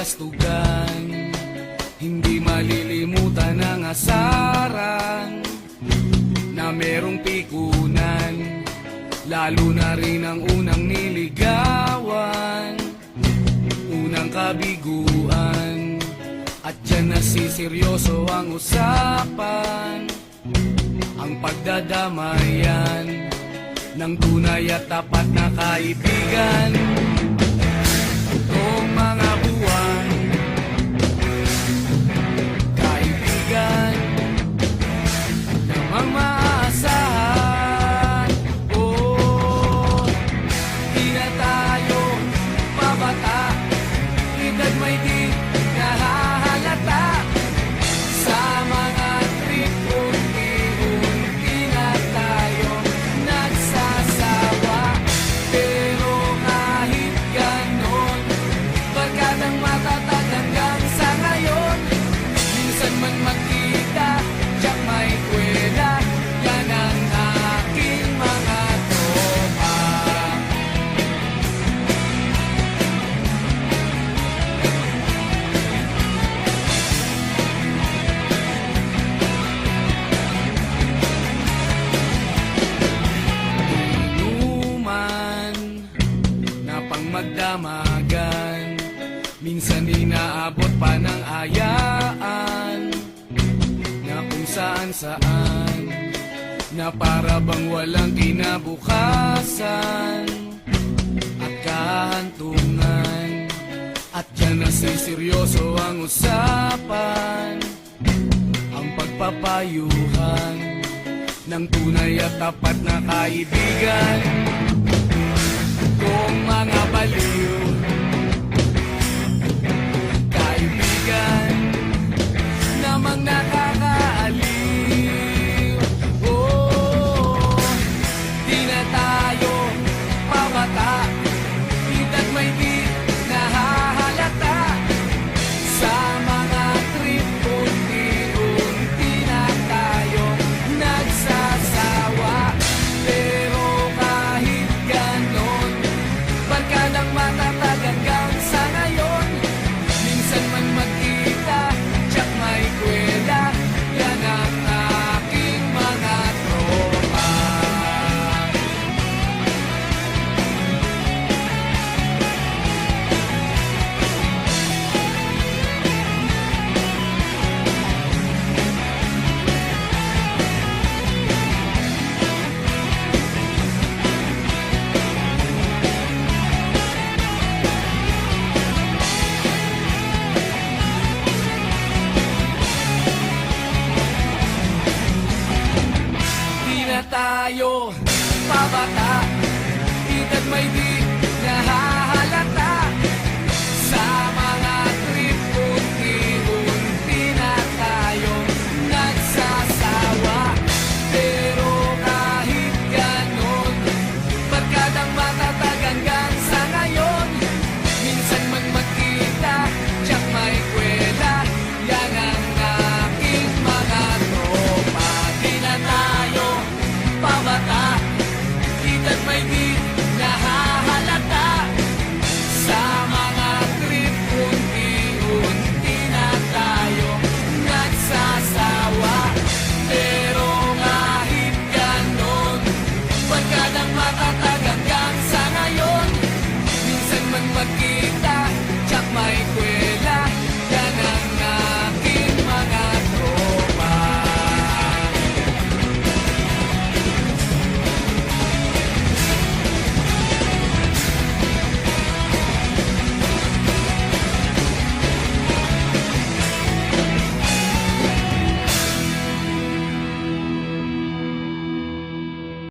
kabastugan. Hindi malilimutan ang asaran na merong pikunan, lalo na rin ang unang niligawan, unang kabiguan. At dyan nasiseryoso ang usapan, ang pagdadamayan ng tunay at tapat na kaibigan. Noong mga buwan, kaibigan namang maaasahan. Oh, di na tayo pabata, edad may di nahahalata. Sa mga trip, unti-unti na tayo nagsasawa. Pero kahit ganon, barkadang matatag hanggang sa ngayon. Minsan man magkita, tiyak may kwela, yan ang aking mga tropa. Inuman na pang magdamagan, minsan inaabot pa ng ayaan, na kung saan-saan, na para bang walang kinabukasan at kahantungan. At dyan nasiseryoso ang usapan, ang pagpapayuhan ng tunay at tapat na kaibigan. Kung mga baliw, kaibigan namang nakakaaliw. Oh, di na tayo pabata, edad may di nahahalata. Sa mga trip, unti-unti na tayo nagsasawa. Pero kahit ganon, barkadang matatag hanggang sa ngayon. Minsan man magkita, tiyak may kwela, yan ang aking mga tropa. Di na tayo pabata, edad may di